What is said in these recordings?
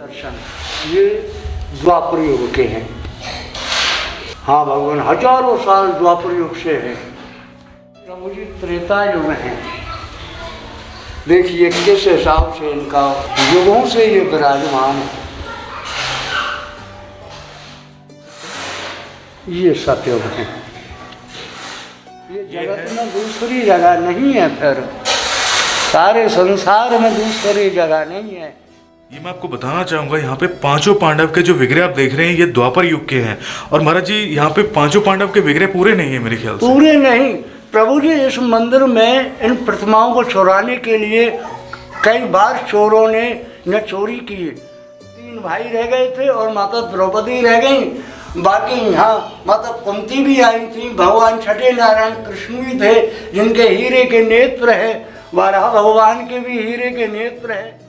दर्शन ये द्वापर युग के हैं। हाँ भगवान हजारों साल द्वापर युग से है। प्रभु जी त्रेता युग हैं। देखिए किस हिसाब से इनका युगों से ये विराजमान है। ये सतयुग है। ये जगत में दूसरी जगह नहीं है, फिर सारे संसार में दूसरी जगह नहीं है। ये मैं आपको बताना चाहूंगा, यहाँ पे पांचों पांडव के जो विग्रह आप देख रहे हैं ये द्वापर युग के हैं। और महाराज जी यहाँ पे पांचों पांडव के विग्रह पूरे नहीं है मेरे ख्याल से। पूरे नहीं प्रभु जी, इस मंदिर में इन प्रतिमाओं को चुराने के लिए कई बार चोरों ने न चोरी की। 3 भाई रह गए थे और माता द्रौपदी रह गई। बाकी यहाँ माता कुंती भी आई थी, भगवान छठे नारायण कृष्ण भी थे जिनके हीरे के नेत्र है, वाराह भगवान के भी हीरे के नेत्र है।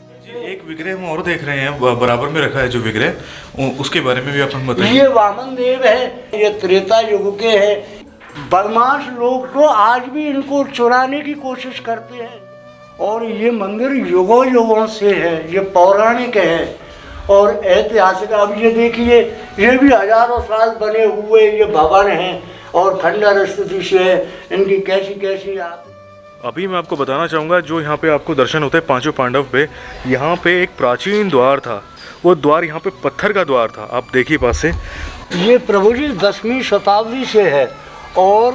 एक विग्रह हम और देख रहे हैं बराबर में रखा है जो विग्रह, उसके बारे में भी आप हम बताइए। ये वामन देव है, ये त्रेता युग के हैं। बदमाश लोग तो आज भी इनको चुराने की कोशिश करते हैं। और ये मंदिर युगों युगों से है, ये पौराणिक है और ऐतिहासिक। अब ये देखिए ये भी हजारों साल बने हुए ये भवन हैं और खंडर स्थिति से है। इनकी कैसी कैसी आप अभी मैं आपको बताना चाहूँगा, जो यहाँ पे आपको दर्शन होते हैं पांचों पांडव पे, यहाँ पे एक प्राचीन द्वार था। वो द्वार यहाँ पे पत्थर का द्वार था, आप देखिए पास से। ये प्रभु जी 10वीं शताब्दी से है और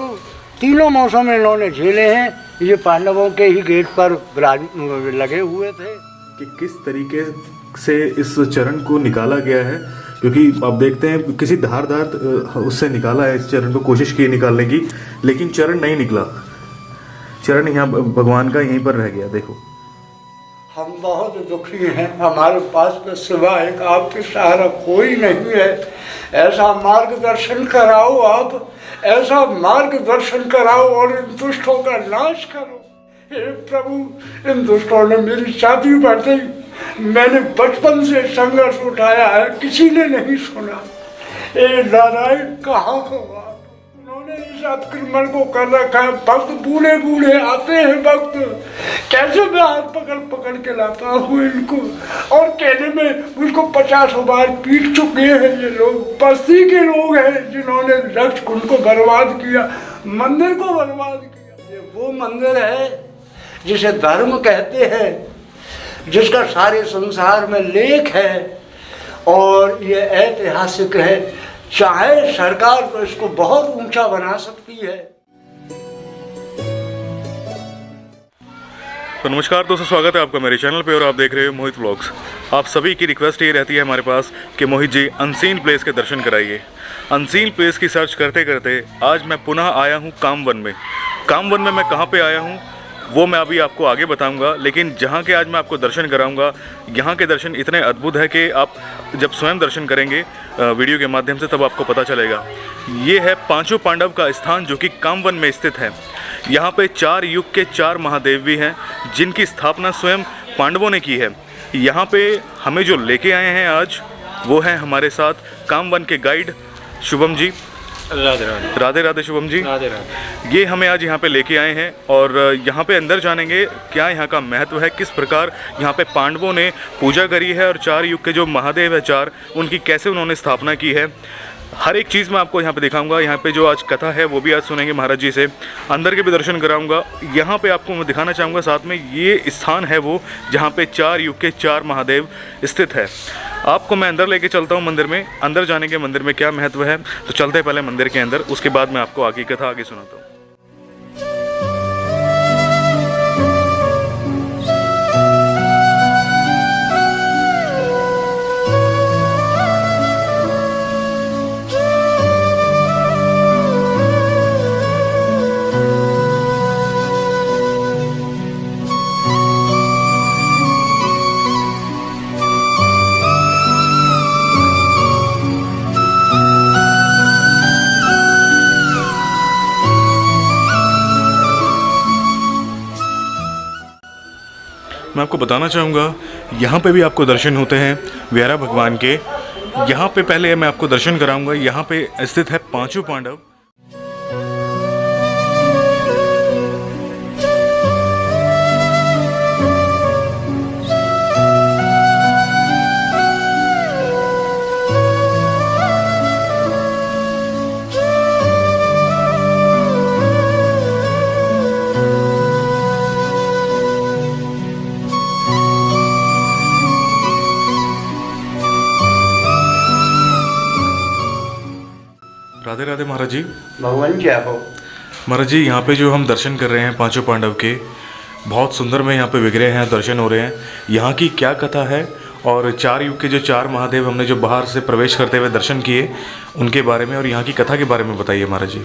तीनों मौसम इन्होंने झेले हैं। ये पांडवों के ही गेट पर लगे हुए थे। कि किस तरीके से इस चरण को निकाला गया है, क्योंकि आप देखते हैं किसी धारदार उससे निकाला है इस चरण को, कोशिश की निकालने की, लेकिन चरण नहीं निकला। चरण यहाँ भगवान का यहीं पर रह गया। देखो हम बहुत दुखी हैं, हमारे पास तो सिवाय एक आपके सहारा कोई नहीं है। ऐसा मार्गदर्शन कराओ आप, ऐसा मार्गदर्शन कराओ और इन दुष्टों का नाश करो। हे प्रभु, इन दुष्टों ने मेरी छाती पर दी। मैंने बचपन से संघर्ष उठाया है, किसी ने नहीं सुना। ए नारायण कहाँ हो आप? उन्होंने इस अतिक्रमण को कर रखा है। भक्त बूढ़े बूढ़े आते हैं, भक्त कैसे मैं हाथ पकड़ पकड़ के लाता हूँ इनको, और कहने में मुझको 50 बार पीट चुके हैं ये लोग। बस्ती के लोग हैं जिन्होंने लक्ष्य कुंड को बर्बाद किया, मंदिर को बर्बाद किया। ये वो मंदिर है जिसे धर्म कहते हैं, जिसका सारे संसार में लेख है और ये ऐतिहासिक है। चाहे सरकार तो इसको बहुत ऊंचा बना सकती है। तो नमस्कार दोस्तों, स्वागत है आपका मेरे चैनल पे और आप देख रहे हो मोहित व्लॉग्स। आप सभी की रिक्वेस्ट ये रहती है हमारे पास कि मोहित जी अनसीन प्लेस के दर्शन कराइए। अनसीन प्लेस की सर्च करते करते आज मैं पुनः आया हूँ कामवन में। कामवन में मैं कहाँ पे आया हूँ वो मैं अभी आपको आगे बताऊंगा, लेकिन जहाँ के आज मैं आपको दर्शन कराऊंगा, यहाँ के दर्शन इतने अद्भुत है कि आप जब स्वयं दर्शन करेंगे वीडियो के माध्यम से तब आपको पता चलेगा। ये है पांचों पांडव का स्थान जो कि कामवन में स्थित है। यहाँ पे 4 युग के 4 महादेव भी हैं जिनकी स्थापना स्वयं पांडवों ने की है। यहाँ पे हमें जो लेके आए हैं आज वो हैं हमारे साथ कामवन के गाइड शुभम जी। राधे राधे। राधे राधे शुभम जी। राधे राधे। ये हमें आज यहाँ पे लेके आए हैं और यहाँ पे अंदर जानेंगे क्या यहाँ का महत्व है, किस प्रकार यहाँ पे पांडवों ने पूजा करी है और 4 युग के जो महादेव है 4, उनकी कैसे उन्होंने स्थापना की है। हर एक चीज़ मैं आपको यहाँ पे दिखाऊंगा। यहाँ पे जो आज कथा है वो भी आज सुनेंगे महाराज जी से। अंदर के भी दर्शन कराऊंगा। यहाँ पे आपको मैं दिखाना चाहूँगा साथ में ये स्थान है वो जहाँ पे 4 युग के 4 महादेव स्थित है। आपको मैं अंदर लेके चलता हूँ मंदिर में। अंदर जाने के मंदिर में क्या महत्व है, तो चलते हैं पहले मंदिर के अंदर, उसके बाद मैं आपको आगे कथा आगे सुनाता हूँ। मैं आपको बताना चाहूँगा यहाँ पे भी आपको दर्शन होते हैं व्यारा भगवान के। यहाँ पे पहले मैं आपको दर्शन कराऊंगा। यहाँ पे स्थित है पांचों पांडव। राधे राधे महाराज जी। भगवान जय हो। महाराज जी, यहाँ पे जो हम दर्शन कर रहे हैं पांचों पांडव के, बहुत सुंदर में यहाँ पे विग्रह हैं, दर्शन हो रहे हैं। यहाँ की क्या कथा है, और चार युग के जो चार महादेव हमने जो बाहर से प्रवेश करते हुए दर्शन किए, उनके बारे में और यहाँ की कथा के बारे में बताइए महाराज जी।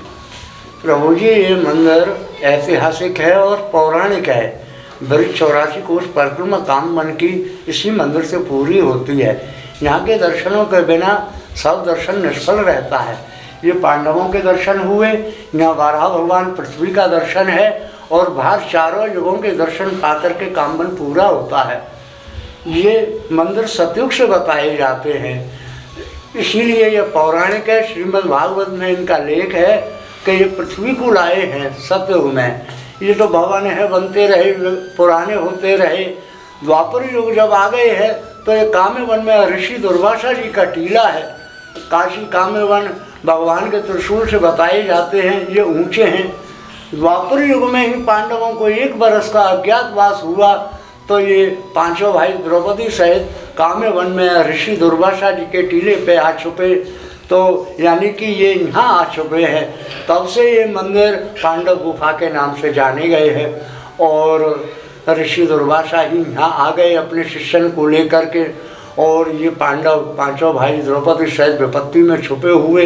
प्रभु जी, ये मंदिर ऐतिहासिक है और पौराणिक है। वृक्ष 84 कोष परिक्रमा काम मन की इसी मंदिर से पूरी होती है। यहाँ के दर्शनों के बिना सब दर्शन निष्फल रहता है। ये पांडवों के दर्शन हुए, यहाँ वाराह भगवान पृथ्वी का दर्शन है, और बाहर चारों युगों के दर्शन पाकर के कामबन पूरा होता है। ये मंदिर सतयुग से बताए जाते हैं, इसीलिए ये पौराणिक है। श्रीमद् भागवत में इनका लेख है कि ये पृथ्वी को लाए हैं सतयुग में। ये तो भवन है, बनते रहे, पुराने होते रहे। द्वापर युग जब आ गए हैं तो ये काम्यवन में ऋषि दुर्वासा जी का टीला है। काशी काम्यवन भगवान के त्रिशूल से बताए जाते हैं, ये ऊंचे हैं। द्वापर युग में ही पांडवों को 1 बरस का अज्ञातवास हुआ, तो ये पांचों भाई द्रौपदी सहित काम्यवन में ऋषि दुर्वासा जी के टीले पे आ छुपे। तो यानी कि ये यहाँ आ छुपे हैं। तब से ये मंदिर पांडव गुफा के नाम से जाने गए हैं। और ऋषि दुर्वासा ही यहाँ आ गए अपने शिष्यन को लेकर के, और ये पांडव पांचों भाई द्रौपदी सहित विपत्ति में छुपे हुए,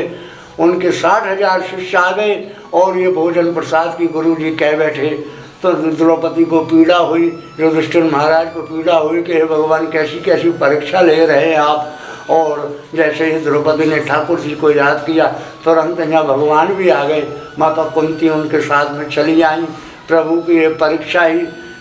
उनके 60,000 शिष्य आ गए। और ये भोजन प्रसाद की गुरु जी कह बैठे, तो द्रौपदी को पीड़ा हुई, युधिष्ठिर महाराज को पीड़ा हुई कि हे भगवान, कैसी कैसी परीक्षा ले रहे हैं आप। और जैसे ही द्रौपदी ने ठाकुर जी को याद किया, तुरंत यहाँ भगवान भी आ गए। माता कुंती उनके साथ में चली आई। प्रभु की ये परीक्षा ही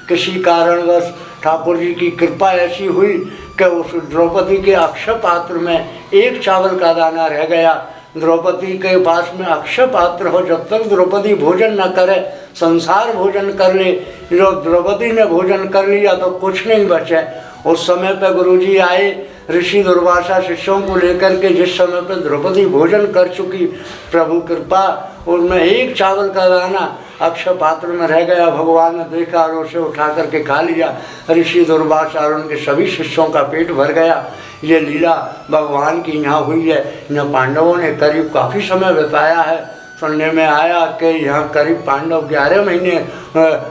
किसी कारणवश ठाकुर जी की कृपा ऐसी हुई कि उस द्रौपदी के अक्षय पात्र में 1 चावल का दाना रह गया। द्रौपदी के पास में अक्षय पात्र हो, जब तक द्रौपदी भोजन न करे, संसार भोजन कर ले। जो द्रौपदी ने भोजन कर लिया तो कुछ नहीं बचे। उस समय पर गुरुजी आए, ऋषि दुर्वासा शिष्यों को लेकर के। जिस समय पर द्रौपदी भोजन कर चुकी, प्रभु कृपा, उनमें 1 चावल का दाना अक्षय पात्र में रह गया। भगवान ने देखा और उसे उठा करके खा लिया। ऋषि दुर्वासा और उनके सभी शिष्यों का पेट भर गया। ये लीला भगवान की यहाँ हुई है। यहाँ पांडवों ने करीब काफ़ी समय बिताया है। सुनने में आया कि यहाँ करीब पांडव 11 महीने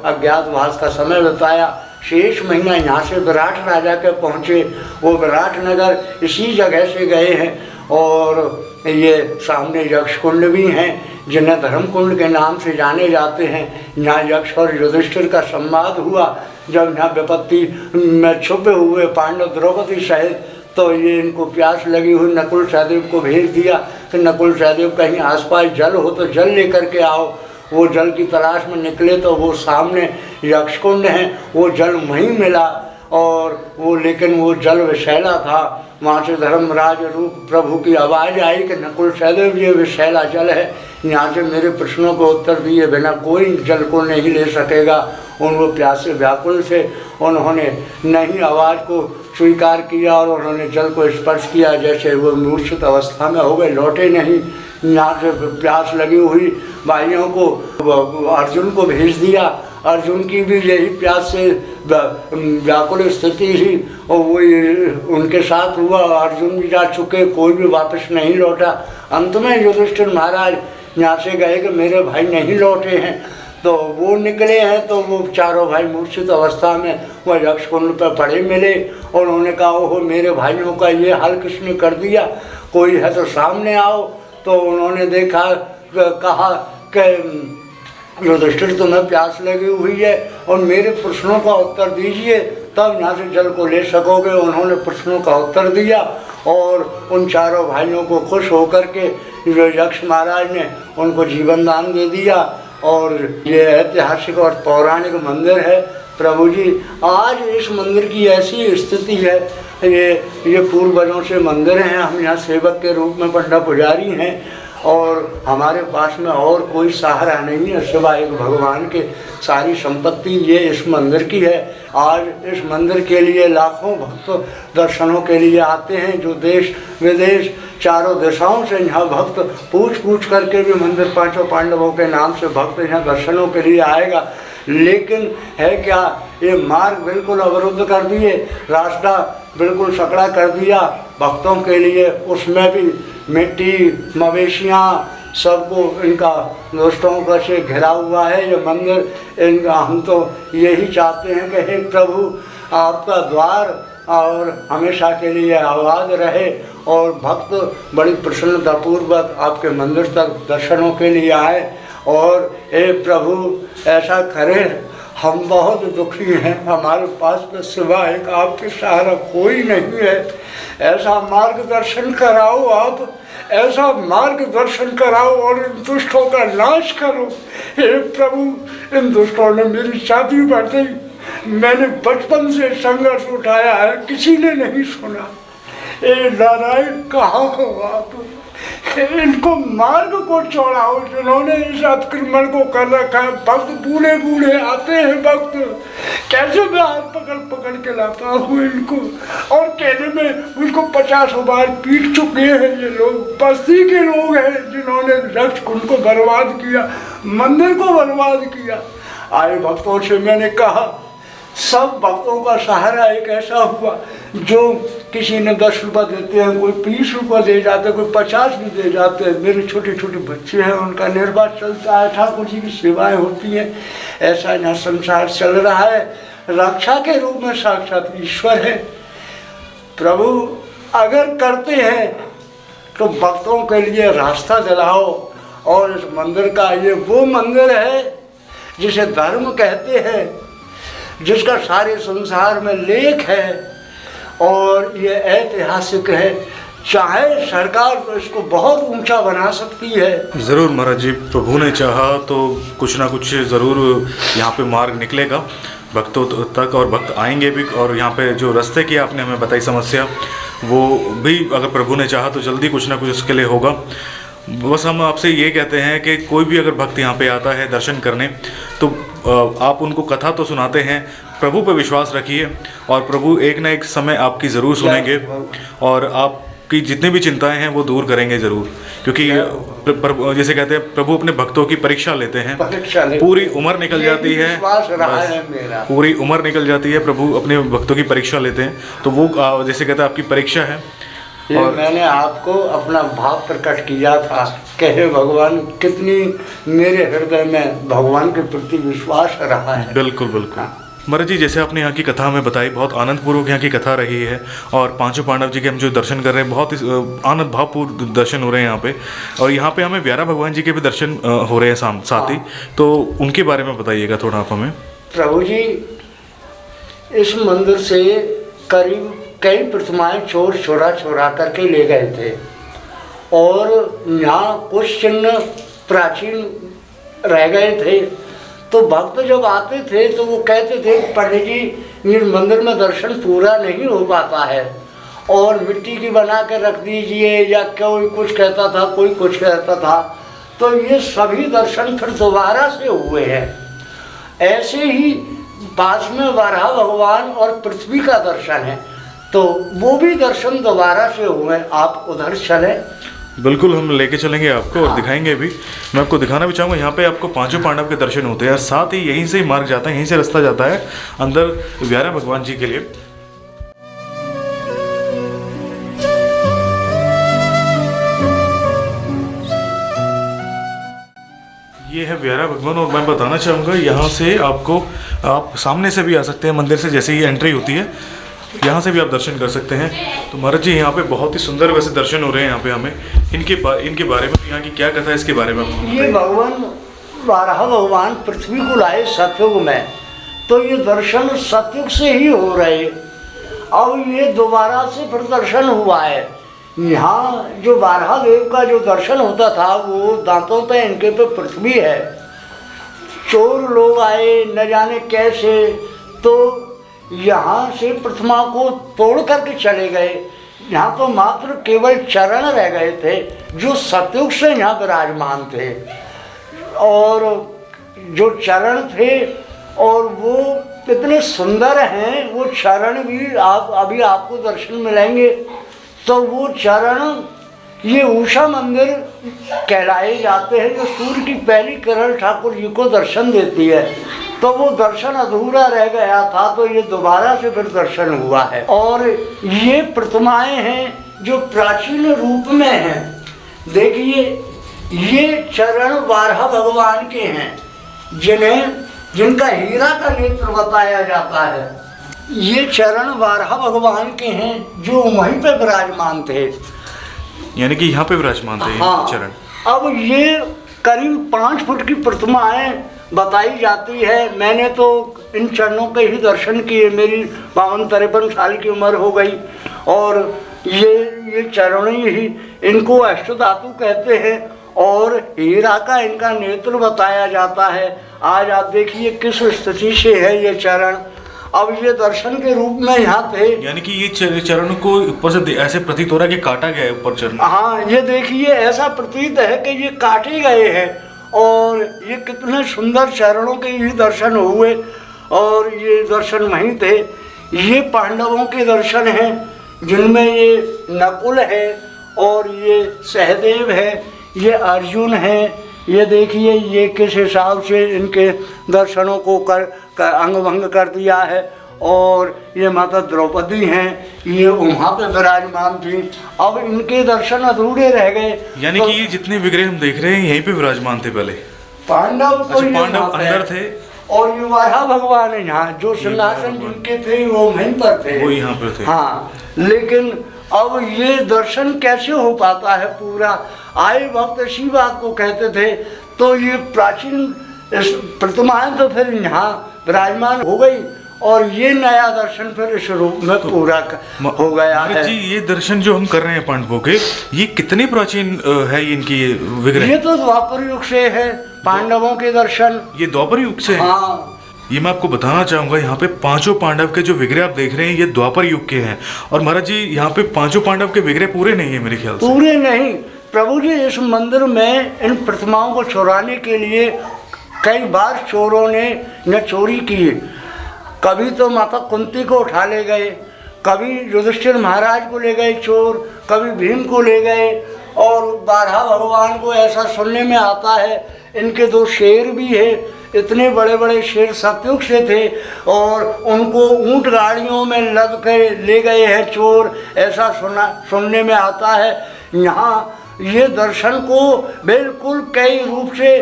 अज्ञातवास का समय बिताया। शेष महीना यहाँ से विराट राजा के पहुँचे। वो विराट नगर इसी जगह से गए हैं। और ये सामने यक्ष कुंड भी हैं, जिन्हें धर्म कुंड के नाम से जाने जाते हैं। यहाँ यक्ष और युधिष्ठिर का संवाद हुआ। जब यहाँ विपत्ति में छुपे हुए पांडव द्रौपदी सहित, तो ये इनको प्यास लगी हुई, नकुल सहदेव को भेज दिया कि नकुल सहदेव कहीं आसपास जल हो तो जल लेकर के आओ। वो जल की तलाश में निकले तो वो सामने यक्ष कुंड है, वो जल वहीं मिला। और वो लेकिन वो जल विषैला था। वहाँ से धर्मराज रूप प्रभु की आवाज़ आई कि नकुल सहदेव, ये विषैला जल है, यहाँ से मेरे प्रश्नों को उत्तर दिए बिना कोई जल को नहीं ले सकेगा। उन वो प्यासे व्याकुल से उन्होंने नहीं आवाज़ को स्वीकार किया और उन्होंने जल को स्पर्श किया। जैसे वो मूर्छित अवस्था में हो गए, लौटे नहीं। यहाँ से प्यास लगी हुई भाइयों को अर्जुन को भेज दिया। अर्जुन की भी यही प्यास से व्याकुल स्थिति ही, और वो उनके साथ हुआ। अर्जुन भी जा चुके, कोई भी वापस नहीं लौटा। अंत में युधिष्ठिर महाराज यहाँ से गए कि मेरे भाई नहीं लौटे हैं। तो वो निकले हैं, तो वो चारों भाई मूर्छित अवस्था में वह यक्ष कुंड पर पड़े मिले। और उन्होंने कहा, ओहो मेरे भाइयों का ये हाल किसने कर दिया, कोई है तो सामने आओ। तो उन्होंने देखा, कहा कि युधिष्ठिर तुम्हें प्यास लगी हुई है और मेरे प्रश्नों का उत्तर दीजिए, तब यहाँ से जल को ले सकोगे। उन्होंने प्रश्नों का उत्तर दिया और उन चारों भाइयों को खुश होकर के यक्ष महाराज ने उनको जीवन दान दे दिया। और ये ऐतिहासिक और पौराणिक मंदिर है। प्रभु जी, आज इस मंदिर की ऐसी स्थिति है, ये पूर्वजों से मंदिर हैं। हम यहाँ सेवक के रूप में पंडा पुजारी हैं और हमारे पास में और कोई सहारा नहीं है सिवाय एक भगवान के। सारी संपत्ति ये इस मंदिर की है। आज इस मंदिर के लिए लाखों भक्त दर्शनों के लिए आते हैं, जो देश विदेश चारों दिशाओं से यहाँ भक्त पूछ करके भी मंदिर पांचों पांडवों के नाम से भक्त यहाँ दर्शनों के लिए आएगा। लेकिन है क्या, ये मार्ग बिल्कुल अवरुद्ध कर दिए, रास्ता बिल्कुल सकड़ा कर दिया भक्तों के लिए। उसमें भी मिट्टी, मवेशियाँ, सबको इनका दोस्तों का से घिरा हुआ है ये मंदिर। इनका हम तो यही चाहते हैं कि हे प्रभु आपका द्वार और हमेशा के लिए आबाद रहे और भक्त बड़ी प्रसन्नतापूर्वक आपके मंदिर तक दर्शनों के लिए आए। और हे प्रभु ऐसा करें, हम बहुत दुखी हैं, हमारे पास तो सिवा एक आपके सहारा कोई नहीं है। ऐसा मार्गदर्शन कराओ आप, ऐसा मार्गदर्शन कराओ और इन दुष्टों का नाश करो। हे प्रभु इन दुष्टों ने मेरी छाती पर दी, मैंने बचपन से संघर्ष उठाया है, किसी ने नहीं सुना। ए नारायण कहाँ हो आप, इनको मार्ग को छोड़ाओ जिन्होंने इस अतिक्रमण को कर रखा है। भक्त बूढ़े बूढ़े आते हैं भक्त, कैसे मैं हाथ पकड़ पकड़ के लाता हूँ इनको, और कहने में उनको 50 बार पीट चुके हैं ये लोग। बस्ती के लोग हैं जिन्होंने लक्ष्य कुंड को बर्बाद किया, मंदिर को बर्बाद किया। आए भक्तों से मैंने कहा, सब भक्तों का सहारा एक ऐसा हुआ जो किसी ने 10 रुपये देते हैं, कोई 20 रुपये दे जाते हैं, कोई 50 भी दे जाते हैं। मेरे छोटे छोटे बच्चे हैं, उनका निर्वाह चलता है, ठाकुर जी की सेवाएं होती हैं। ऐसा यहाँ संसार चल रहा है। रक्षा के रूप में साक्षात ईश्वर है। प्रभु अगर करते हैं तो भक्तों के लिए रास्ता दिलाओ। और इस मंदिर का ये वो मंदिर है जिसे धर्म कहते हैं, जिसका सारे संसार में लेख है और ये ऐतिहासिक है। चाहे सरकार तो इसको बहुत ऊंचा बना सकती है। ज़रूर महाराज जी, प्रभु ने चाहा तो कुछ ना कुछ ज़रूर यहाँ पे मार्ग निकलेगा भक्तों तक, और भक्त आएंगे भी। और यहाँ पे जो रास्ते की आपने हमें बताई समस्या, वो भी अगर प्रभु ने चाहा तो जल्दी कुछ ना कुछ उसके लिए होगा। बस हम आपसे ये कहते हैं कि कोई भी अगर भक्त यहाँ पे आता है दर्शन करने, तो आप उनको कथा तो सुनाते हैं, प्रभु पे विश्वास रखिए और प्रभु एक ना एक समय आपकी ज़रूर सुनेंगे और आपकी जितनी भी चिंताएं हैं वो दूर करेंगे ज़रूर। क्योंकि जैसे कहते हैं प्रभु अपने भक्तों की परीक्षा लेते हैं, पूरी उम्र निकल जाती है, पूरी उम्र निकल जाती है, प्रभु अपने भक्तों की परीक्षा लेते हैं। तो वो जैसे कहते हैं आपकी परीक्षा है। ये और मैंने आपको अपना भाव प्रकट किया था कि हे भगवान, कितनी मेरे हृदय में भगवान के प्रति विश्वास रहा है। बिल्कुल बिल्कुल महाराज जी, जैसे आपने यहाँ की कथा हमें बताई, बहुत आनंदपूर्वक यहाँ की कथा रही है। और पांचों पांडव जी के हम जो दर्शन कर रहे हैं, बहुत ही आनंद भावपूर्ण दर्शन हो रहे हैं यहाँ पे। और यहाँ पे हमें व्यारा भगवान जी के भी दर्शन हो रहे हैं साथ ही, तो उनके बारे में बताइएगा थोड़ा आप हमें। प्रभु जी इस मंदिर से करीब कई प्रतिमाएं चोर चुरा करके ले गए थे और यहाँ कुछ चिन्ह प्राचीन रह गए थे। तो भक्त जब आते थे तो वो कहते थे पंडित जी इस मंदिर में दर्शन पूरा नहीं हो पाता है और मिट्टी की बना के रख दीजिए, या कोई कुछ कहता था, कोई कुछ कहता था। तो ये सभी दर्शन फिर दोबारा से हुए हैं। ऐसे ही पास में वराह भगवान और पृथ्वी का दर्शन है, तो वो भी दर्शन दोबारा से हुए। आप उधर चलें। बिल्कुल, हम लेके चलेंगे आपको और दिखाएंगे भी। मैं आपको दिखाना भी चाहूँगा, यहाँ पे आपको पांचों पांडव के दर्शन होते हैं और साथ ही यहीं से मार्ग जाता है, यहीं से रास्ता जाता है अंदर व्यारा भगवान जी के लिए। ये है व्यारा भगवान और मैं बताना चाहूँगा यहाँ से आपको, आप सामने से भी आ सकते हैं मंदिर से, जैसे ही एंट्री होती है यहाँ से भी आप दर्शन कर सकते हैं। तो महाराज जी यहाँ पे बहुत ही सुंदर वैसे दर्शन हो रहे हैं यहाँ पे हमें। इनके बारे में, यहाँ की क्या कथा है इसके बारे में? ये भगवान बारह भगवान पृथ्वी को लाए सतयुग में, तो ये दर्शन सतयुग से ही हो रहे। अब ये दोबारा से फिर दर्शन हुआ है। यहाँ जो बारह देव का जो दर्शन होता था वो दांतों पे इनके पे पृथ्वी है। चोर लोग आए न जाने कैसे, तो यहाँ से प्रतिमा को तोड़ करके चले गए। यहाँ तो मात्र केवल चरण रह गए थे जो सतयुग से यहाँ विराजमान थे, और जो चरण थे और वो इतने सुंदर हैं, वो चरण भी आप अभी आपको दर्शन मिलेंगे। तो वो चरण ये उषा मंदिर कहलाए जाते हैं, जो सूर्य की पहली किरण ठाकुर जी को दर्शन देती है। तो वो दर्शन अधूरा रह गया था, तो ये दोबारा से फिर दर्शन हुआ है। और ये प्रतिमाएं हैं जो प्राचीन रूप में हैं। देखिए ये चरण बारह भगवान के हैं, जिनका हीरा का नेत्र बताया जाता है। ये चरण बारह भगवान के हैं जो वहीं पे विराजमान थे, यानी कि यहाँ पे विराजमान थे हाँ। चरण। अब ये करीब 5 फुट की प्रतिमाएं बताई जाती है। मैंने तो इन चरणों के ही दर्शन किए, मेरी 52-53 साल की उम्र हो गई। और ये चरण ही, इनको अष्टधातु कहते हैं और हीरा का इनका नेत्र बताया जाता है। आज आप देखिए किस स्थिति से है ये चरण। अब ये दर्शन के रूप में यहाँ थे, यानी कि ये चरण को ऊपर से ऐसे प्रतीत हो रहा है कि काटा गया है ऊपर चरण। हाँ, ये देखिए ऐसा प्रतीत है कि ये काटे गए हैं। और ये कितने सुंदर चरणों के ही दर्शन हुए और ये दर्शन वहीं थे। ये पांडवों के दर्शन हैं जिनमें ये नकुल है और ये सहदेव है, ये अर्जुन है। ये देखिए ये किस हिसाब से इनके दर्शनों को कर अंग भंग कर दिया है। और ये माता द्रौपदी हैं, ये वहाँ पे विराजमान थी। अब इनके दर्शन अधूरे रह गए। यानी तो कि ये जितने विग्रह हम देख रहे हैं यहीं पे विराजमान थे पहले। पांडव तो ये पांडव वहाँ पे अंदर थे और ये वारा भगवान है यहाँ, जो सिंहासन जिनके थे वो वहीं पर थे, वो यहाँ पर थे। हाँ, लेकिन अब ये दर्शन कैसे हो पाता है पूरा? आए वक्त इसी बात को कहते थे। तो ये प्राचीन प्रतिमाएं तो फिर यहाँ विराजमान हो गई और ये नया दर्शन फिर इस रूप में पूरा हो गया है। जी, ये दर्शन जो हम कर रहे हैं पांडवों के, ये कितने प्राचीन है इनकी विग्रह? ये तो द्वापर युग से है पांडवों के दर्शन। ये द्वापर युग से? हाँ, ये मैं आपको बताना चाहूंगा, यहाँ पे 5 पांडव के जो विग्रह आप देख रहे हैं ये द्वापर युग के हैं। और महाराज जी, यहाँ पे 5 पांडव के विग्रह पूरे नहीं है मेरे ख्याल से। पूरे नहीं प्रभु जी। इस मंदिर में इन प्रतिमाओं को चुराने के लिए कई बार चोरों ने चोरी की। कभी तो माता कुंती को उठा ले गए, कभी युधिष्ठिर महाराज को ले गए चोर, कभी भीम को ले गए। और बारह भगवान को ऐसा सुनने में आता है, इनके 2 शेर भी है, इतने बड़े बड़े शेर सतयुग से थे और उनको ऊंट गाड़ियों में लद कर ले गए हैं चोर, ऐसा सुनने में आता है। यहाँ ये दर्शन को बिल्कुल कई रूप से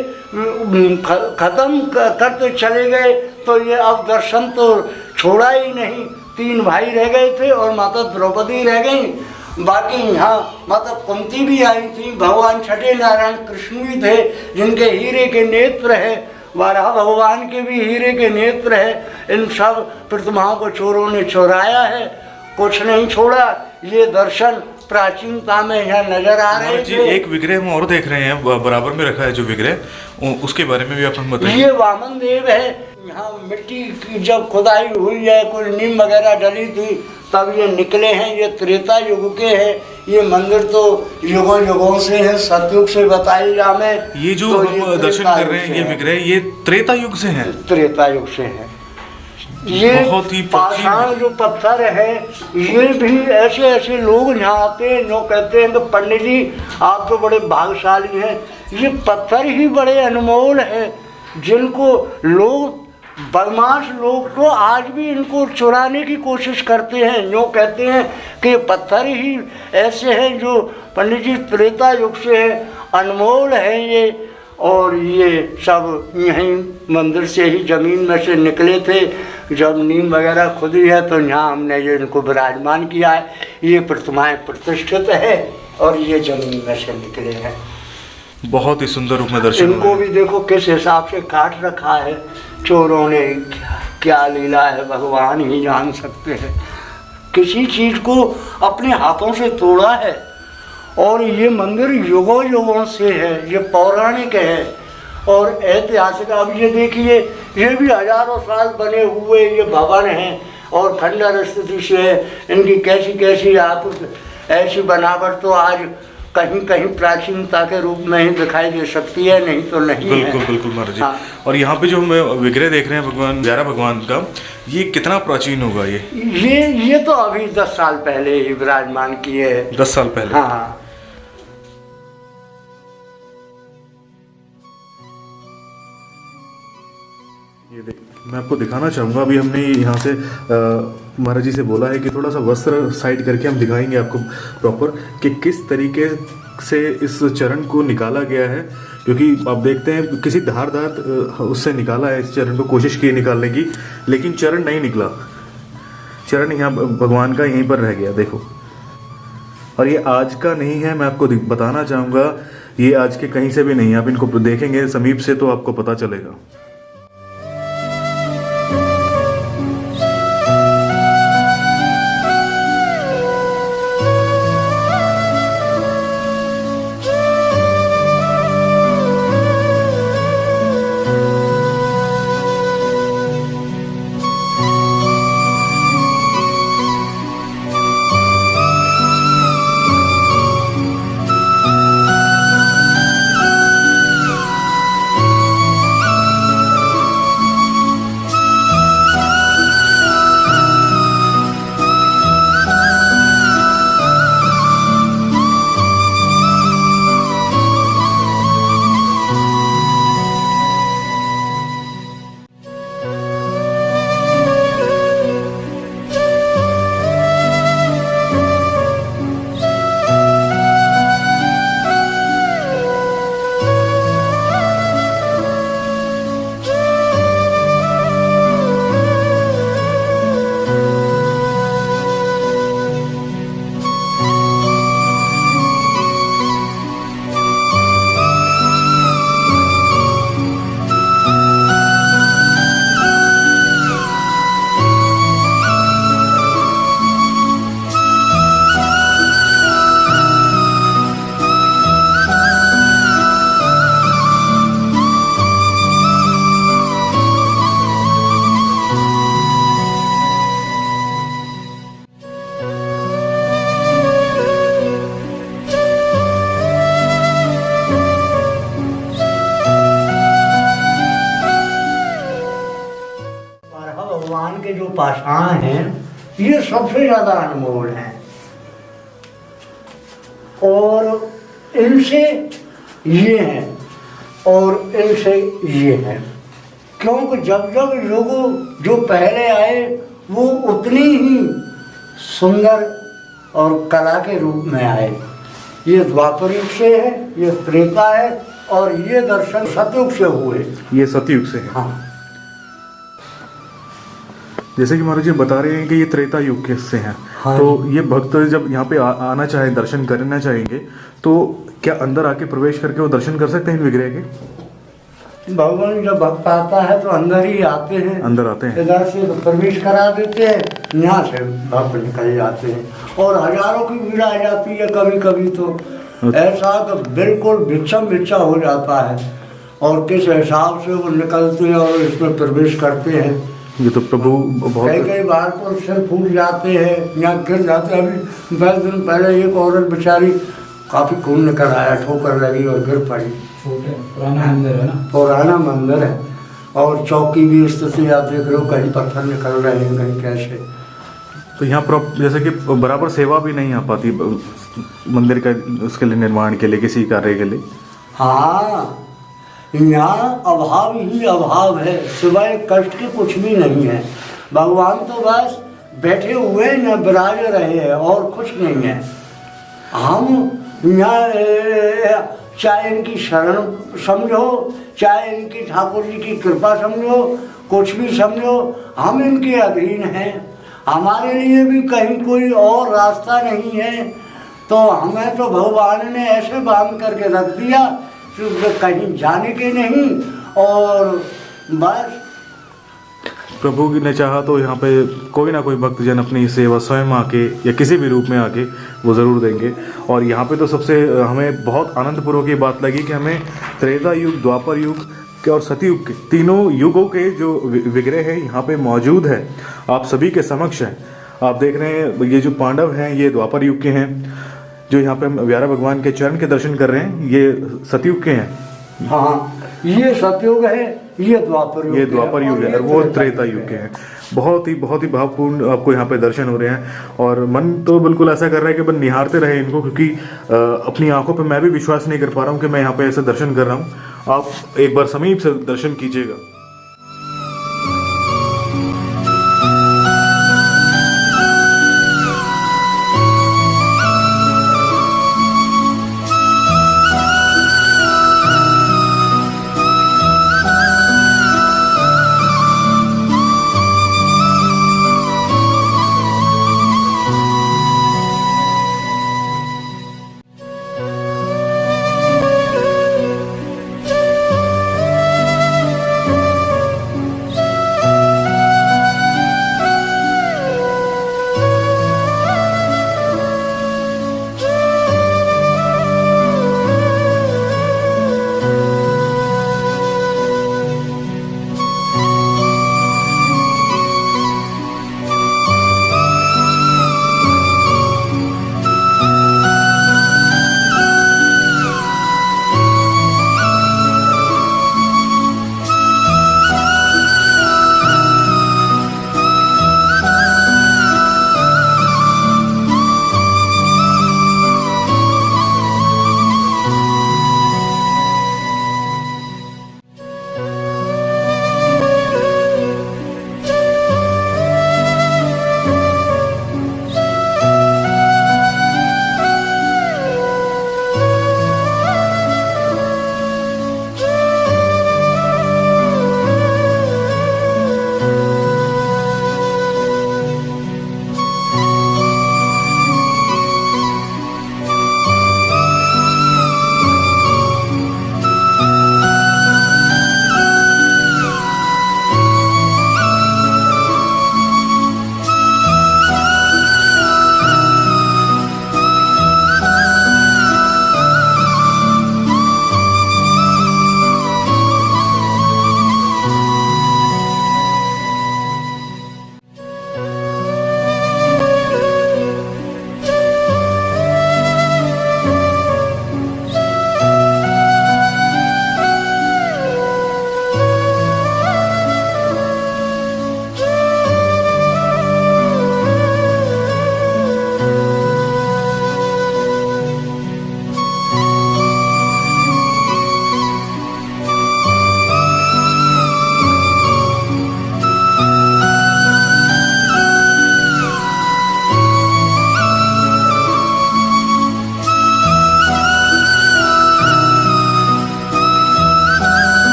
खत्म करते चले गए। तो ये अब दर्शन तो छोड़ा ही नहीं। 3 भाई रह गए थे और माता द्रौपदी रह गई। बाकी यहाँ माता कुंती भी आई थी, भगवान छठे नारायण कृष्ण भी थे जिनके हीरे के नेत्र है, बारह भगवान के भी हीरे के नेत्र है। इन सब प्रतिमाओं को चोरों ने चुराया है, कुछ नहीं छोड़ा। ये दर्शन प्राचीनता में यहाँ नजर आ रहे जी, थे। एक विग्रह हम और देख रहे हैं, बराबर में रखा है जो विग्रह, उसके बारे में भी आप हमें बताइए। ये वामन देव है। यहाँ मिट्टी की जब खुदाई हुई है, कोई नीम वगैरह डली थी, तब ये निकले हैं। ये त्रेता युग के हैं। ये मंदिर तो युगों युगों से है, सतयुग से बताई जामे। ये जो तो हम दर्शन कर रहे हैं, ये विग्रह ये त्रेता युग से हैं। त्रेता युग से है। ये बहुत ही पाषाण जो पत्थर है, ये भी ऐसे ऐसे लोग यहाँ आते हैं जो कहते हैं कि पंडित जी आप तो बड़े भाग्यशाली हैं। ये पत्थर ही बड़े अनमोल हैं जिनको लोग, बदमाश लोग तो आज भी इनको चुराने की कोशिश करते हैं। जो कहते हैं कि पत्थर ही ऐसे हैं जो पंडित जी त्रेता युग से है, अनमोल है ये। और ये सब यहीं मंदिर से ही ज़मीन में से निकले थे। जब नीम वगैरह खुदी है तो यहाँ हमने ये इनको विराजमान किया है। ये प्रतिमाएं प्रतिष्ठित है और ये ज़मीन में से निकले हैं। बहुत ही सुंदर रूप में दर्शन इनको हुए। भी देखो किस हिसाब से काट रखा है चोरों ने। क्या लीला है, भगवान ही जान सकते हैं। किसी चीज़ को अपने हाथों से तोड़ा है। और ये मंदिर युगों युगों से है, ये पौराणिक है और ऐतिहासिक। अब ये देखिए, ये भी हजारों साल बने हुए ये भवन हैं और खंडर स्थिति से है। इनकी कैसी कैसी आप ऐसी बनावट तो आज कहीं कहीं प्राचीनता के रूप में ही दिखाई दे सकती है, नहीं तो नहीं है। बिल्कुल बिल्कुल महाराज जी। हाँ। और यहाँ पे जो हम विग्रह देख रहे हैं भगवान, 11 भगवान का, ये कितना प्राचीन होगा? ये तो अभी 10 साल पहले ही विराजमान किए हैं। 10 साल पहले? हाँ। ये देख, मैं आपको दिखाना चाहूँगा। अभी हमने यहाँ से महाराज जी से बोला है कि थोड़ा सा वस्त्र साइड करके हम दिखाएंगे आपको प्रॉपर कि किस तरीके से इस चरण को निकाला गया है, क्योंकि आप देखते हैं किसी धारदार उससे निकाला है इस चरण को, कोशिश की निकालने की, लेकिन चरण नहीं निकला। चरण यहाँ भगवान का यहीं पर रह गया, देखो। और ये आज का नहीं है, मैं आपको बताना चाहूँगा, ये आज के कहीं से भी नहीं है। आप इनको देखेंगे समीप से तो आपको पता चलेगा। भगवान के जो पाषाण हैं ये सबसे ज्यादा अनमोल हैं, और इनसे ये हैं और इनसे ये हैं, क्योंकि जब जब युग जो पहले आए वो उतनी ही सुंदर और कला के रूप में आए। ये द्वापर युग से है, ये त्रेता है, और ये दर्शन सतयुग से हुए। ये सतयुग से है। हाँ, जैसे कि महाराज जी बता रहे हैं कि ये त्रेता युग के से हैं। हाँ। तो ये भक्त जब यहाँ पे आना चाहे, दर्शन करना चाहेंगे, तो क्या अंदर आके प्रवेश करके वो दर्शन कर सकते हैं इन विग्रह के? भगवान जब भक्त आता है तो अंदर ही आते हैं, अंदर आते हैं, इधर से तो प्रवेश करा देते हैं, यहाँ से भक्त निकल जाते हैं, और हजारों की भीड़ आ जाती है कभी कभी तो ऐसा तो बिल्कुल बिच्छम बिच्छा हो जाता है, और किस हिसाब से वो निकलते हैं और इसमें प्रवेश करते हैं। ये तो प्रभु बहुत कई बार तो सिर फूट जाते हैं या गिर जाते हैं। अभी 10 दिन पहले एक औरत बेचारी काफी खून निकल आया, ठोकर लगी और गिर पड़ी। पुराना मंदिर है ना, पुराना मंदिर है, और चौकी भी स्थिति आप देख रहे हो, कहीं पत्थर निकल रहे हैं, कहीं कैसे। तो यहाँ पर जैसे कि बराबर सेवा भी नहीं आ पाती मंदिर का, उसके लिए निर्माण के लिए, किसी कार्य के लिए। हाँ, यहाँ अभाव ही अभाव है, सिवाय कष्ट के कुछ भी नहीं है। भगवान तो बस बैठे हुए न विराज रहे हैं और कुछ नहीं है। हम यहाँ चाहे इनकी शरण समझो, चाहे इनकी ठाकुर जी की कृपा समझो, कुछ भी समझो, हम इनके अधीन हैं। हमारे लिए भी कहीं कोई और रास्ता नहीं है, तो हमें तो भगवान ने ऐसे बांध करके रख दिया कि कहीं जाने के नहीं, और बस प्रभु ने चाहा तो यहाँ पे कोई ना कोई भक्तजन अपनी सेवा स्वयं आके या किसी भी रूप में आके वो ज़रूर देंगे। और यहाँ पे तो सबसे हमें बहुत आनंदपूर्वक ये बात लगी कि हमें त्रेता युग, द्वापर युग के और सतयुग के तीनों युगों के जो विग्रह है यहाँ पे मौजूद है, आप सभी के समक्ष हैं। आप देख रहे हैं ये जो पांडव हैं ये द्वापर युग के हैं, जो यहाँ पे व्यारा भगवान के चरण के दर्शन कर रहे हैं ये सतयुग के हैं। हाँ, ये सतयुग है, ये द्वापर युग, ये द्वापर युग है, और वो त्रेता युग के हैं। बहुत ही भावपूर्ण आपको यहाँ पे दर्शन हो रहे हैं, और मन तो बिल्कुल ऐसा कर रहा है कि बस निहारते रहे इनको, क्योंकि अपनी आंखों पे मैं भी विश्वास नहीं कर पा रहा हूँ कि मैं यहाँ पे ऐसे दर्शन कर रहा हूँ। आप एक बार समीप से दर्शन कीजिएगा।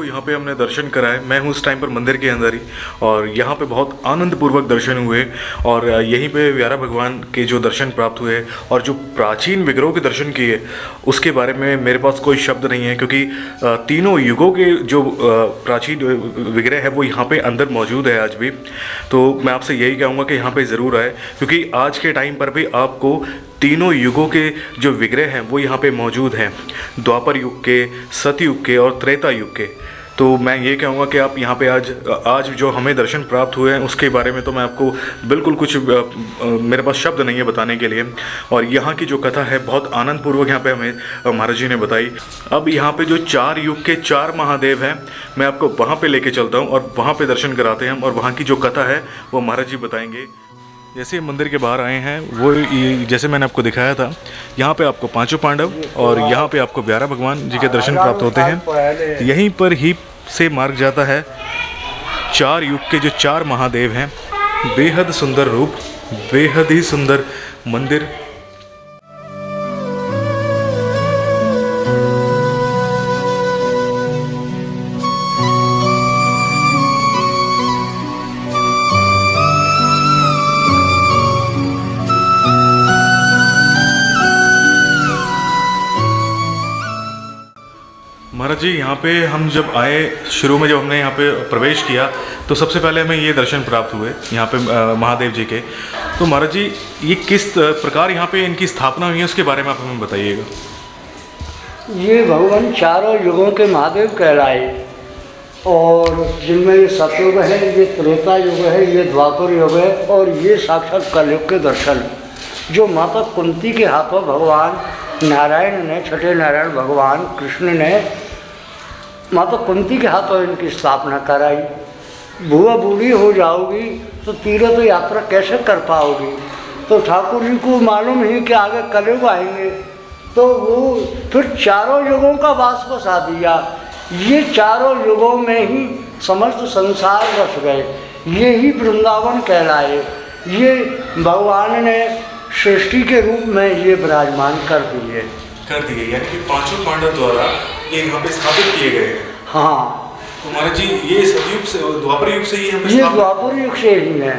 आपको यहाँ पे हमने दर्शन कराए। मैं हूँ उस टाइम पर मंदिर के अंदर ही, और यहाँ पे बहुत आनंदपूर्वक दर्शन हुए, और यहीं पे व्यारा भगवान के जो दर्शन प्राप्त हुए और जो प्राचीन विग्रहों के दर्शन किए, उसके बारे में मेरे पास कोई शब्द नहीं है, क्योंकि तीनों युगों के जो प्राचीन विग्रह है वो यहाँ पे अंदर मौजूद है आज भी। तो मैं आपसे यही कहूँगा कि यहाँ पे ज़रूर आए, क्योंकि आज के टाइम पर भी आपको तीनों युगों के जो विग्रह हैं वो यहाँ पे मौजूद हैं, द्वापर युग के, सतयुग के और त्रेता युग के। तो मैं ये कहूँगा कि आप यहाँ पे आज जो हमें दर्शन प्राप्त हुए हैं उसके बारे में तो मैं आपको बिल्कुल कुछ मेरे पास शब्द नहीं है बताने के लिए। और यहाँ की जो कथा है बहुत आनंदपूर्वक यहाँ पे हमें महाराज जी ने बताई। अब यहाँ पे जो 4 युग के 4 महादेव हैं, मैं आपको वहाँ पे लेके चलता हूँ और वहाँ पे दर्शन कराते हैं, और वहाँ की जो कथा है वो महाराज जी बताएंगे। जैसे मंदिर के बाहर आए हैं वो जैसे मैंने आपको दिखाया था, यहाँ पे आपको पांचों पांडव और यहाँ पे आपको व्यारा भगवान जी के दर्शन प्राप्त होते हैं। यहीं पर ही से मार्ग जाता है 4 युग के जो 4 महादेव हैं। बेहद सुंदर रूप, बेहद ही सुंदर मंदिर। महाराज जी, यहाँ पे हम जब आए, शुरू में जब हमने यहाँ पे प्रवेश किया तो सबसे पहले हमें ये दर्शन प्राप्त हुए यहाँ पे महादेव जी के। तो महाराज जी, ये किस प्रकार यहाँ पे इनकी स्थापना हुई है उसके बारे में आप हमें बताइएगा। ये भगवान चारों युगों के महादेव कहलाए, और जिनमें ये सतयुग है, ये त्रेता युग है, ये द्वापर युग है, और ये साक्षात कलयुग के दर्शन जो माता कुंती के हाथों भगवान नारायण ने, छठे नारायण भगवान कृष्ण ने माता कुंती के हाथों इनकी स्थापना कराई। बुआ बूढ़ी हो जाओगी तो तीर्थ यात्रा कैसे कर पाओगी, तो ठाकुर जी को मालूम ही कि आगे कलयुग आएंगे, तो वो फिर चारों युगों का वास बसा दिया। ये चारों युगों में ही समस्त संसार बस गए, ये ही वृंदावन कहलाए। ये भगवान ने सृष्टि के रूप में ये विराजमान कर दिए यानी कि पांचों पांडव द्वारा ये यहाँ पे स्थापित किए गए। हाँ, तो महाराज जी, ये सतयुग से, द्वापर युग से ही ये द्वापर युग से ही है।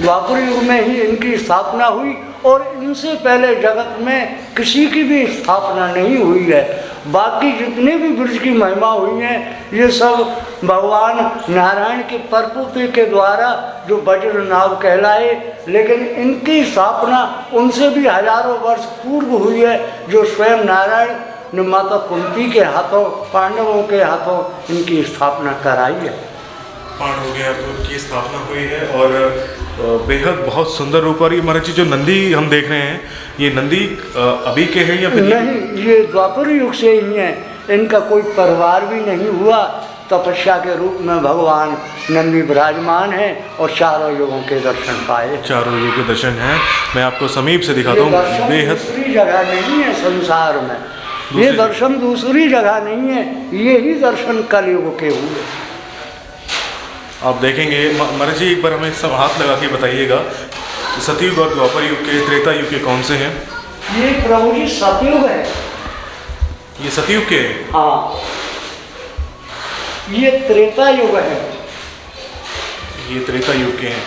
द्वापर युग में ही इनकी स्थापना हुई, और इनसे पहले जगत में किसी की भी स्थापना नहीं हुई है। बाकी जितने भी ब्रज की महिमा हुई हैं, ये सब भगवान नारायण के परपुत्र के द्वारा जो वज्र नाभ कहलाए, लेकिन इनकी स्थापना उनसे भी हजारों वर्ष पूर्व हुई है, जो स्वयं नारायण ने माता कुंती के हाथों, पांडवों के हाथों इनकी स्थापना कराई है। पांडवों के हाथों की स्थापना हुई है, और बेहद बहुत सुंदर रूप। और ये महाराज जी, जो नंदी हम देख रहे हैं, ये नंदी अभी के हैं या फिर नहीं? ये द्वापर युग से ही हैं। इनका कोई परिवार भी नहीं हुआ, तपस्या के रूप में भगवान नंदी विराजमान है, और चारों युगों के दर्शन पाए। चारों युगों के दर्शन हैं। मैं आपको समीप से दिखाता हूँ। बेहद दूसरी जगह नहीं है संसार में, ये दर्शन दूसरी जगह नहीं है, ये ही दर्शन कलयुग के हुए। आप देखेंगे महाराज जी, एक बार हमें सब हाथ लगा के बताइएगा, सतयुग और द्वापर युग के, त्रेता युग के कौन से हैं? ये प्रभु जी सतयुग है। ये सतयुग के हैं? हाँ। ये त्रेता युग है। ये त्रेता युग के हैं।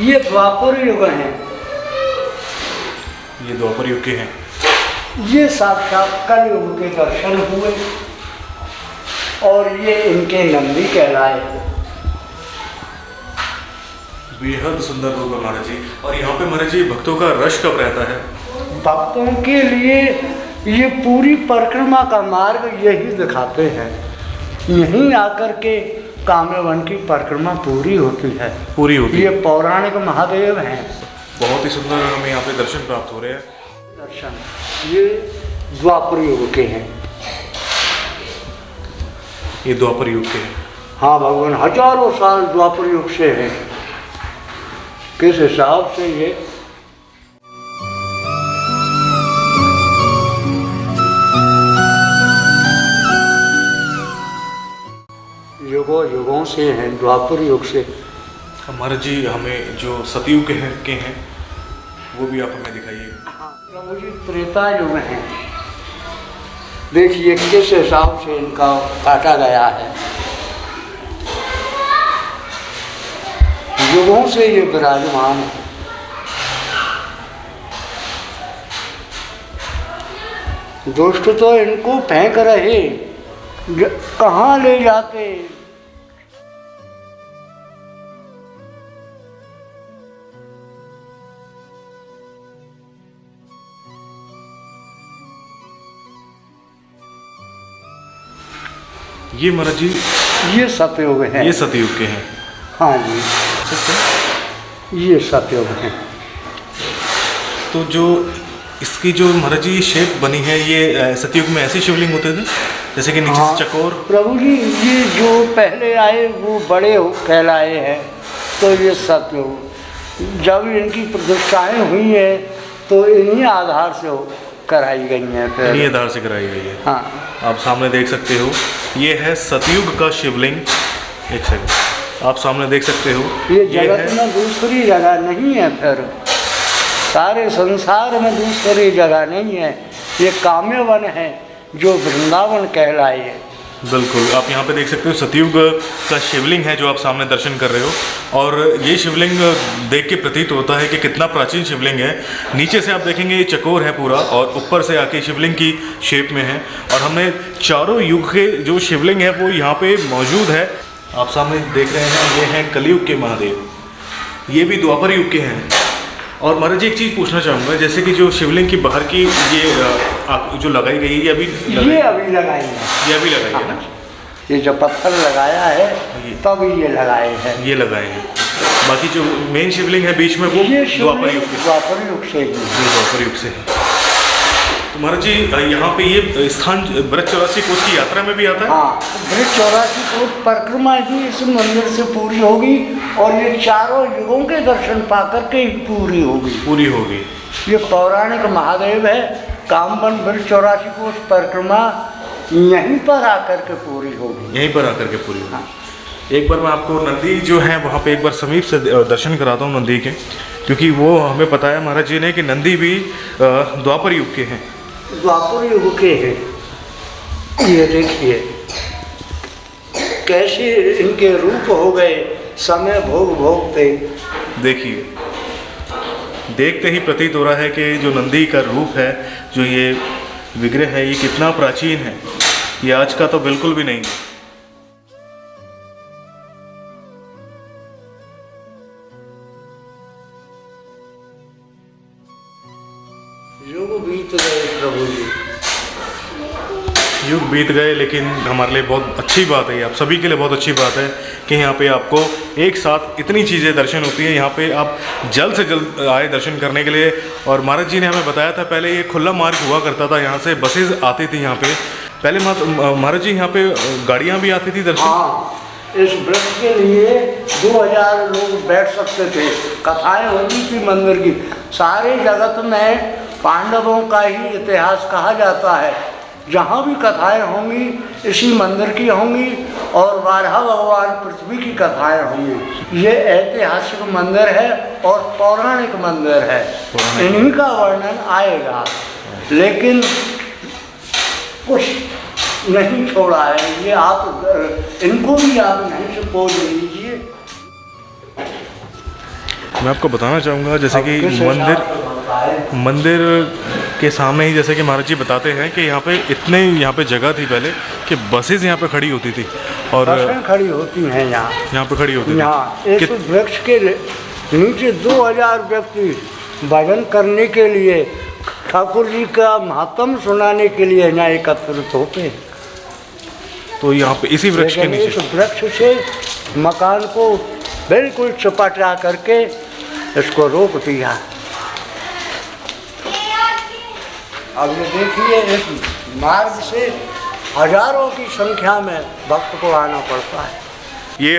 ये द्वापर युग है। ये द्वापर युग के हैं। ये साक्षात कलयुग के दर्शन हुए, और ये इनके नंदी कहलाए। बेहद सुंदर रूप है महाराज जी। और यहाँ पे महाराज जी, भक्तों का रश कब रहता है? भक्तों के लिए ये पूरी परिक्रमा का मार्ग यही दिखाते हैं। यहीं आकर के काम्यवन की परिक्रमा पूरी होती है। पूरी होती है। ये पौराणिक महादेव हैं। बहुत ही सुंदर हमें यहाँ पे दर्शन प्राप्त हो रहे हैं। दर्शन ये द्वापर युग के हैं। ये द्वापर युग के हैं। हाँ, भगवान हजारों साल द्वापर युग से हैं। किस हिसाब से ये युगों युगों से हैं, द्वापर युग से। महाराज जी, हमें जो सतयुग के हैं वो भी आप हमें दिखाइए। प्रभु जी त्रेता युग हैं। देखिए किस हिसाब से इनका काटा गया है। युगों से ये विराजमान है। दुष्ट तो इनको फेंक रहे, कहाँ ले जाते। ये महाराज जी ये सतयुग है। ये सतयुग के हैं। हाँ जी, ये सतयुग है। तो जो इसकी जो महाराज जी शेप बनी है, ये सतयुग में ऐसे शिवलिंग होते थे जैसे कि नीचे हाँ, से चकोर। प्रभु जी ये जो पहले आए वो बड़े कहलाए हैं, तो ये सतयुग। जब इनकी प्रतिष्ठाएं हुई हैं तो इन्हीं आधार से कराई गई हैं। फिर इन्हीं आधार से कराई गई है। हाँ, आप सामने देख सकते हो, ये है सतयुग का शिवलिंग। एक सेकंड, आप सामने देख सकते हो, ये जगत में दूसरी जगह नहीं है। फिर सारे संसार में दूसरी जगह नहीं है। ये काम्यवन है जो वृंदावन कहलाए है। बिल्कुल, आप यहाँ पे देख सकते हो सतयुग का शिवलिंग है जो आप सामने दर्शन कर रहे हो। और ये शिवलिंग देख के प्रतीत होता है कि कितना प्राचीन शिवलिंग है। नीचे से आप देखेंगे ये चकोर है पूरा, और ऊपर से आके शिवलिंग की शेप में है। और हमने चारों युग के जो शिवलिंग है वो यहाँ पे मौजूद है। आप सामने देख रहे हैं, ये हैं कलयुग के महादेव, ये भी द्वापर युग के हैं। और महाराज जी एक चीज़ पूछना चाहूँगा, जैसे कि जो शिवलिंग की बाहर की ये जो लगाई गई है, ये अभी लगाई है ना? ये जो पत्थर लगाया है तब ये लगाए हैं। ये लगाए हैं। बाकी जो मेन शिवलिंग है बीच में वो द्वापर युग से है। तो महाराज जी यहाँ पे ये स्थान ब्रज 84 कोस की यात्रा में भी आता है। हाँ, ब्रज 84 कोस परिक्रमा ही इस मंदिर से पूरी होगी, और ये चारों युगों के दर्शन पाकर के पूरी होगी। ये पौराणिक महादेव है। कामवन ब्रज 84 कोस परिक्रमा यहीं पर आकर के पूरी होगी। हाँ। एक बार मैं आपको नंदी जो है वहाँ पे एक बार समीप से दर्शन कराता हूँ नंदी के, क्योंकि वो हमें बताया महाराज जी ने कि नंदी भी द्वापर युग के हैं। द्वापर युग के हैं। ये देखिए कैसे इनके रूप हो गए समय भोगते। देखिए, देखते ही प्रतीत हो रहा है कि जो नंदी का रूप है, जो ये विग्रह है, ये कितना प्राचीन है। ये आज का तो बिल्कुल भी नहीं है। युग बीत गए प्रभु जी, युग बीत गए, लेकिन हमारे लिए बहुत अच्छी बात है, आप सभी के लिए बहुत अच्छी बात है कि यहाँ पे आपको एक साथ इतनी चीज़ें दर्शन होती हैं। यहाँ पे आप जल्द से जल्द आए दर्शन करने के लिए। और महाराज जी ने हमें बताया था, पहले ये खुला मार्ग हुआ करता था, यहाँ से बसेज आती थी यहाँ पे। पहले महाराज जी यहाँ पे गाड़ियाँ भी आती थी दर्शन। हाँ, इस वृक्ष के लिए 2000 लोग बैठ सकते थे। कथाएं होती थी मंदिर की। सारे जगत में पांडवों का ही इतिहास कहा जाता है। जहाँ भी कथाएं होंगी इसी मंदिर की होंगी, और 12 भगवान पृथ्वी की कथाएं होंगी। ये ऐतिहासिक मंदिर है और पौराणिक मंदिर है। इन्हीं का वर्णन आएगा, लेकिन कुछ नहीं छोड़ा है। ये आप इनको भी आप नहीं से पोज लीजिए। मैं आपको बताना चाहूँगा, जैसे कि मंदिर के सामने ही, जैसे कि महाराज जी बताते हैं कि यहाँ पे जगह थी पहले कि बसेस यहाँ पे खड़ी होती थी, और बसें खड़ी होती हैं यहाँ पे खड़ी होती थी। यहाँ इस वृक्ष के नीचे 2000 व्यक्ति भजन करने के लिए, ठाकुर जी का महात्म सुनाने के लिए यहाँ एकत्रित होते हैं। तो यहाँ पे इसी वृक्ष के नीचे, इस वृक्ष से मकान को बिल्कुल चपटा करके इसको रोक दिया। अब ये देखिए, इस मार्ग से हजारों की संख्या में भक्त को आना पड़ता है। ये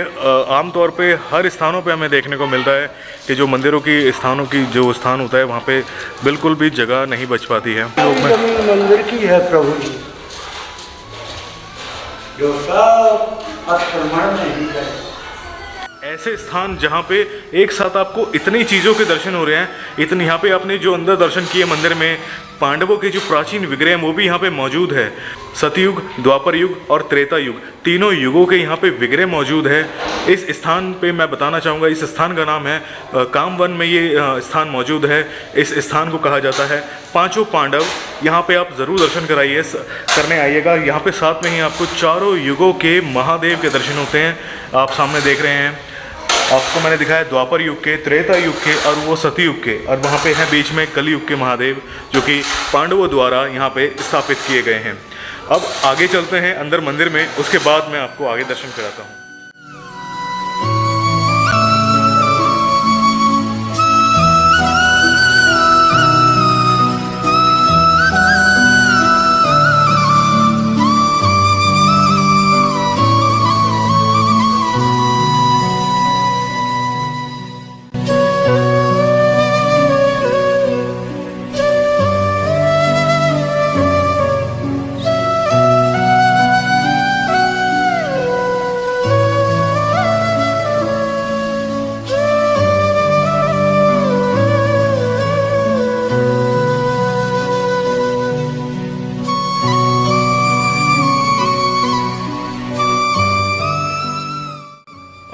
आमतौर पे हर स्थानों पे हमें देखने को मिलता है कि जो मंदिरों की स्थानों की जो स्थान होता है वहाँ पे बिल्कुल भी जगह नहीं बच पाती है। जमीन मंदिर की है प्रभु जी, जो सब अतिक्रमण नहीं है। ऐसे स्थान जहाँ पे एक साथ आपको इतनी चीज़ों के दर्शन हो रहे हैं, इतनी यहाँ पे आपने जो अंदर दर्शन किए मंदिर में, पांडवों के जो प्राचीन विग्रह हैं वो भी यहाँ पे मौजूद है। सतयुग, द्वापर युग और त्रेता युग, तीनों युगों के यहाँ पे विग्रह मौजूद है। इस स्थान पे मैं बताना चाहूँगा, इस स्थान का नाम है कामवन में ये स्थान मौजूद है। इस स्थान को कहा जाता है पांचों पांडव। यहाँ पे आप ज़रूर दर्शन करने आइएगा। यहाँ पे साथ में ही आपको चारों युगों के महादेव के दर्शन होते हैं। आप सामने देख रहे हैं, आपको मैंने दिखाया द्वापर युग के, त्रेता युग के और वो सतयुग के, और वहाँ पे हैं बीच में कलयुग के महादेव, जो कि पांडवों द्वारा यहाँ पे स्थापित किए गए हैं। अब आगे चलते हैं अंदर मंदिर में, उसके बाद मैं आपको आगे दर्शन कराता हूँ।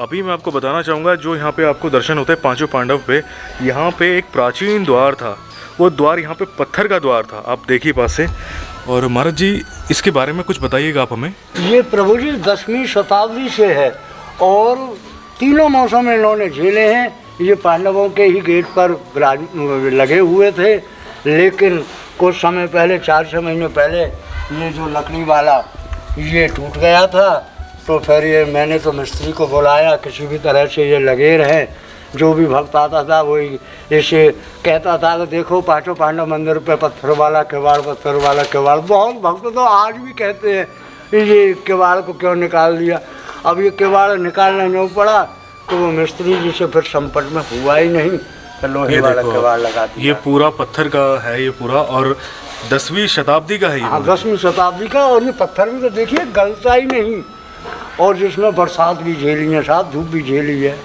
अभी मैं आपको बताना चाहूँगा, जो यहाँ पे आपको दर्शन होते हैं पांचों पांडव पे, यहाँ पे एक प्राचीन द्वार था। वो द्वार यहाँ पे पत्थर का द्वार था, आप देखिए पास से। और महाराज जी, इसके बारे में कुछ बताइएगा आप हमें। ये प्रभु जी 10वीं शताब्दी से है और तीनों मौसम इन्होंने झेले हैं। ये पांडवों के ही गेट पर लगे हुए थे, लेकिन कुछ समय पहले, 4-6 महीने पहले, ये जो लकड़ी वाला ये टूट गया था। तो फिर ये मैंने तो मिस्त्री को बुलाया, किसी भी तरह से ये लगे रहे। जो भी भक्त आता था वही ऐसे कहता था कि देखो पांचों पांडव मंदिर पे पत्थर वाला किवाड़, पत्थर वाला किवाड़। बहुत भक्त तो आज भी कहते हैं ये किवाड़ को क्यों निकाल दिया। अब ये किवाड़ निकालना नहीं पड़ा तो वो मिस्त्री जी से फिर संपट में हुआ ही नहीं, तो लोहे वाला किवाड़ लगा दिया। ये पूरा पत्थर का है ये पूरा, और 10वीं शताब्दी का है ये। हाँ, 10वीं शताब्दी का। और ये पत्थर भी तो देखिए गलता ही नहीं, और जिसमें बरसात भी झेली है, साथ धूप भी झेली है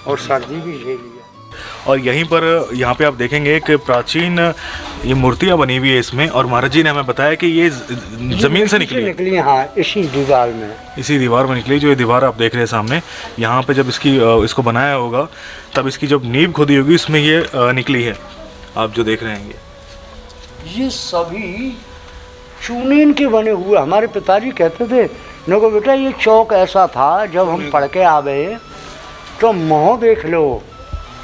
और सर्दी भी झेली है। और यहीं पर यहाँ पे आप देखेंगे एक प्राचीन ये मूर्तियाँ बनी हुई है इसमें। और महाराज जी ने हमें बताया कि ये ज़मीन से निकली है। हाँ, इसी दीवार में, इसी दीवार में निकली। जो ये दीवार आप देख रहे हैं सामने, यहाँ पे जब इसको बनाया होगा तब इसकी जब नींव खोदी होगी, इसमें ये निकली है, आप जो देख रहे हैं। ये सभी चूनेन के बने हुए। हमारे पिताजी कहते थे, देखो बेटा ये चौक ऐसा था, जब हम पढ़ के आवे तो मोह देख लो,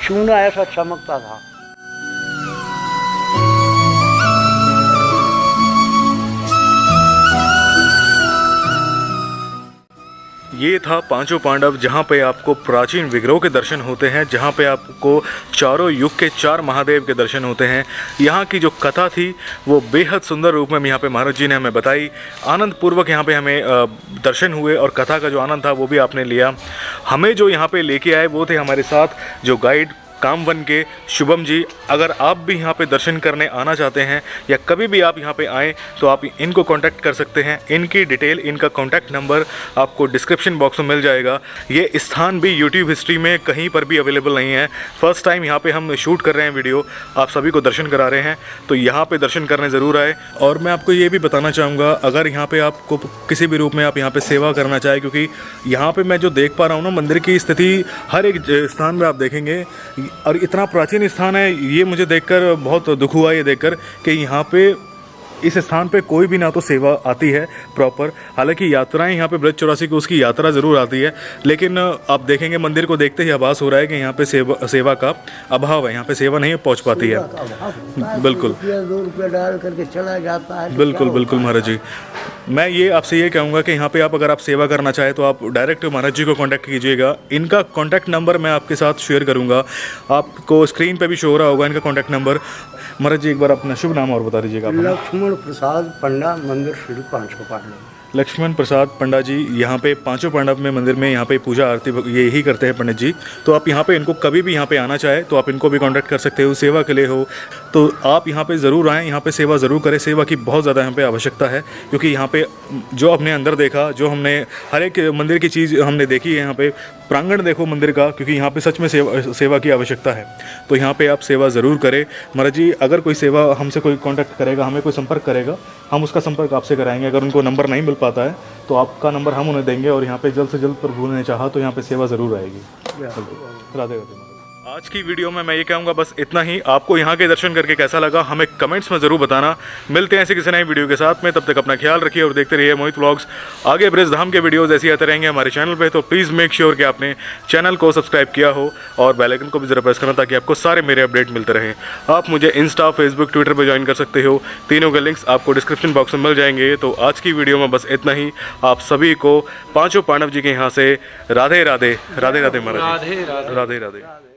चूना ऐसा चमकता था। ये था पांचों पांडव, जहाँ पे आपको प्राचीन विग्रहों के दर्शन होते हैं, जहाँ पे आपको चारों युग के 4 महादेव के दर्शन होते हैं। यहाँ की जो कथा थी वो बेहद सुंदर रूप में यहाँ पे महाराज जी ने हमें बताई। आनंद पूर्वक यहाँ पे हमें दर्शन हुए और कथा का जो आनंद था वो भी आपने लिया। हमें जो यहाँ पे लेके आए वो थे हमारे साथ जो गाइड कामवन के शुभम जी। अगर आप भी यहाँ पे दर्शन करने आना चाहते हैं या कभी भी आप यहाँ पे आएँ तो आप इनको कांटेक्ट कर सकते हैं। इनकी डिटेल, इनका कांटेक्ट नंबर आपको डिस्क्रिप्शन बॉक्स में मिल जाएगा। ये स्थान भी यूट्यूब हिस्ट्री में कहीं पर भी अवेलेबल नहीं है। फर्स्ट टाइम यहाँ पे हम शूट कर रहे हैं वीडियो, आप सभी को दर्शन करा रहे हैं, तो यहाँ पे दर्शन करने ज़रूर आए। और मैं आपको ये भी बताना चाहूँगा, अगर यहाँ पे आपको किसी भी रूप में आप यहाँ पे सेवा करना चाहें, क्योंकि यहाँ पे मैं जो देख पा रहा हूँ ना, मंदिर की स्थिति हर एक स्थान में आप देखेंगे, और इतना प्राचीन स्थान है, ये मुझे देखकर बहुत दुख हुआ ये देखकर कि यहाँ पे इस स्थान पे कोई भी ना तो सेवा आती है प्रॉपर। हालांकि यात्राएं यहाँ पे ब्रज 84 की उसकी यात्रा ज़रूर आती है, लेकिन आप देखेंगे मंदिर को देखते ही आभास हो रहा है कि यहाँ पे सेवा का अभाव है, यहाँ पे सेवा नहीं पहुँच पाती है। बिल्कुल 2 रुपये डाल करके चला जाता है। बिल्कुल बिल्कुल महाराज जी, मैं ये आपसे ये कहूँगा कि यहाँ पे आप अगर आप सेवा करना चाहें तो आप डायरेक्ट महाराज जी को कांटेक्ट कीजिएगा। इनका कांटेक्ट नंबर मैं आपके साथ शेयर करूँगा, आपको स्क्रीन पे भी शो हो रहा होगा इनका कांटेक्ट नंबर। महाराज जी एक बार अपना शुभ नाम और बता दीजिएगा। लक्ष्मण प्रसाद पंडा, मंदिर श्री पांचों पांडव। लक्ष्मण प्रसाद पंडा जी यहाँ पे पांचों पांडव में मंदिर में यहाँ पे पूजा आरती ये ही करते हैं पंडित जी। तो आप यहाँ पे इनको कभी भी यहाँ पे आना चाहे तो आप इनको भी कांटेक्ट कर सकते हो, सेवा के लिए हो तो आप यहाँ पे ज़रूर आएँ, यहाँ पे सेवा ज़रूर करें। सेवा की बहुत ज़्यादा यहाँ पे आवश्यकता है, क्योंकि यहाँ पे जो हमने अंदर देखा, जो हमने हर एक मंदिर की चीज़ हमने देखी है। यहाँ पे प्रांगण देखो मंदिर का, क्योंकि यहाँ पे सच में सेवा की आवश्यकता है। तो यहाँ पे आप सेवा ज़रूर करें। महाराज जी, अगर कोई सेवा हमसे कोई कांटेक्ट करेगा, हमें कोई संपर्क करेगा, हम उसका संपर्क आपसे कराएंगे। अगर उनको नंबर नहीं मिल पाता है तो आपका नंबर हम उन्हें देंगे, और यहाँ पे जल्द से जल्द प्रभु ने चाहा तो यहाँ पे सेवा ज़रूर आएगी। राधे राधे। आज की वीडियो में मैं ये कहूँगा बस इतना ही। आपको यहाँ के दर्शन करके कैसा लगा हमें कमेंट्स में ज़रूर बताना। मिलते हैं ऐसे किसी नई वीडियो के साथ में, तब तक अपना ख्याल रखिए और देखते रहिए मोहित व्लॉग्स। आगे ब्रज धाम के वीडियोस ऐसे आते रहेंगे हमारे चैनल पे, तो प्लीज़ मेक श्योर कि आपने चैनल को सब्सक्राइब किया हो और बेल आइकन को भी ज़रा प्रेस करना, ताकि आपको सारे मेरे अपडेट मिलते रहें। आप मुझे इंस्टा, फेसबुक, ट्विटर पर ज्वाइन कर सकते हो। तीनों के लिंक्स आपको डिस्क्रिप्शन बॉक्स में मिल जाएंगे। तो आज की वीडियो में बस इतना ही। आप सभी को पाँचों पांडव जी के यहाँ से राधे राधे। राधे राधे महाराज, राधे राधे।